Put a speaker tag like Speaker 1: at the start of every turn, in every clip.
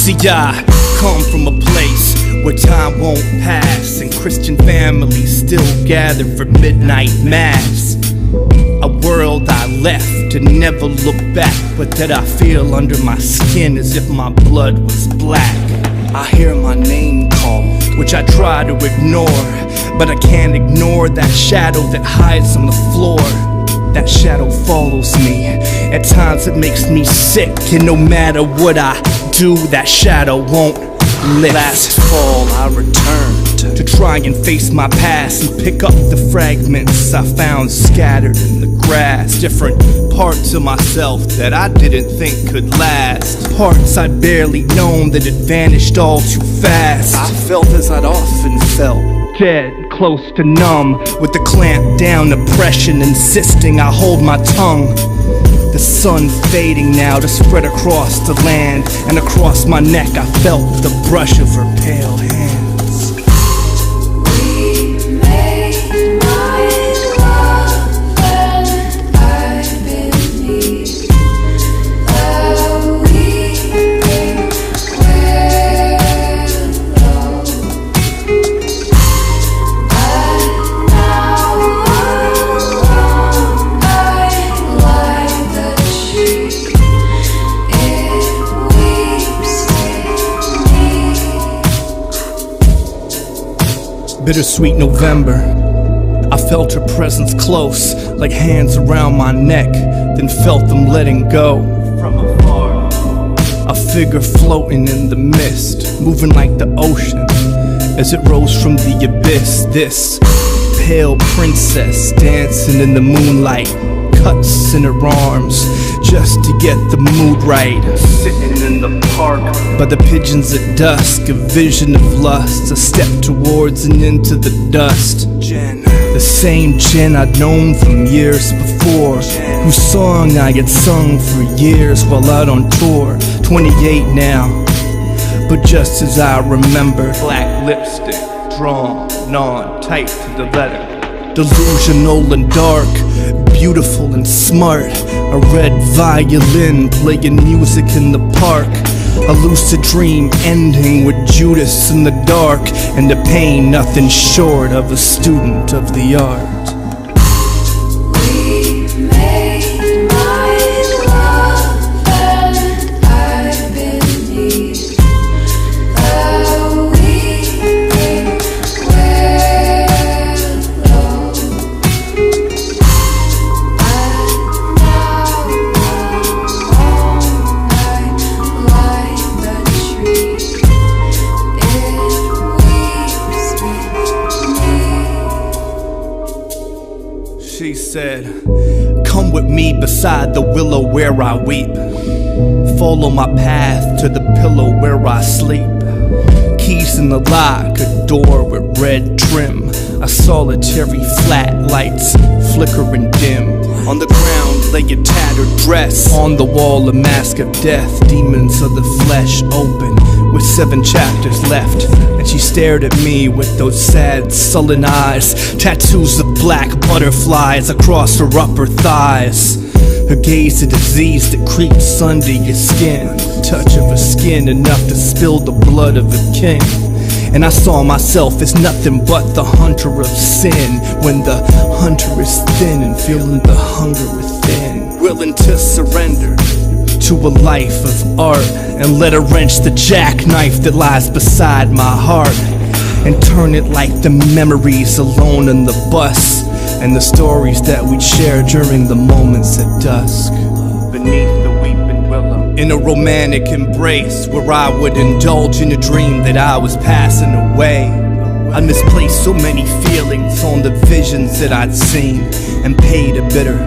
Speaker 1: See, I come from a place where time won't pass, and Christian families still gather for midnight mass. A world I left to never look back, but that I feel under my skin as if my blood was black. I hear my name called, which I try to ignore, but I can't ignore that shadow that hides on the floor. That shadow follows me. At times it makes me sick, and no matter what I do, that shadow won't lift. Last fall I returned to try and face my past and pick up the fragments I found scattered in the grass. Different parts of myself that I didn't think could last. Parts I'd barely known that had vanished all too fast. I felt as I'd often felt, dead, close to numb, with the clamp down oppression insisting I hold my tongue. The sun fading now to spread across the land, and across my neck I felt the brush of her pale hands. Bittersweet November, I felt her presence close, like hands around my neck, then felt them letting go. From afar, a figure floating in the mist, moving like the ocean as it rose from the abyss. This pale princess dancing in the moonlight, cuts in her arms just to get the mood right. Sitting in the park by the pigeons at dusk, a vision of lust, a step towards and into the dust. Jenn, the same Jenn I'd known from years before, whose song I had sung for years while out on tour. 28 now, but just as I remembered, black lipstick drawn on tight to the letter. Delusional and dark, beautiful and smart, a red violin playing music in the park. A lucid dream ending with Judas in the dark, and the pain nothing short of a student of the art. She said, "Come with me beside the willow where I weep. Follow my path to the pillow where I sleep. Keys in the lock, a door with red trim, a solitary flat, lights flickering dim. On the ground lay a tattered dress, on the wall a mask of death, demons of the flesh open, with 7 chapters left." And she stared at me with those sad, sullen eyes, tattoos of black butterflies across her upper thighs. Her gaze a disease that creeps under your skin, touch of her skin enough to spill the blood of a king. And I saw myself as nothing but the hunter of sin, when the hunter is thin and feeling the hunger within, willing to surrender to a life of art, and let her wrench the jackknife that lies beside my heart, and turn it like the memories alone in the bus, and the stories that we'd share during the moments at dusk. Beneath the weeping willow, in a romantic embrace where I would indulge in a dream that I was passing away. I misplaced so many feelings on the visions that I'd seen, and paid a bitter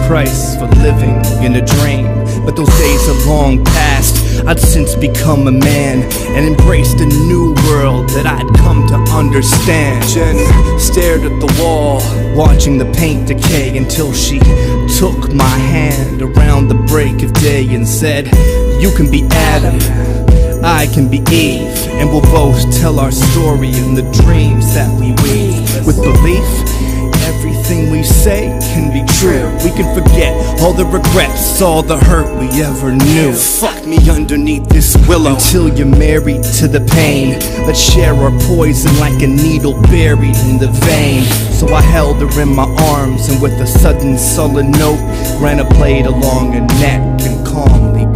Speaker 1: price for living in a dream. But those days are long past. I'd since become a man and embraced a new world that I'd come to understand. Jenn stared at the wall, watching the paint decay, until she took my hand around the break of day and said, "You can be Adam, I can be Eve, and we'll both tell our story in the dreams that we weave. With belief, everything everything we say can be true. We can forget all the regrets, all the hurt we ever knew. Fuck me underneath this willow until you're married to the pain. Let's share our poison like a needle buried in the vein. So I held her in my arms and with a sudden sullen note ran a blade along her neck and calmly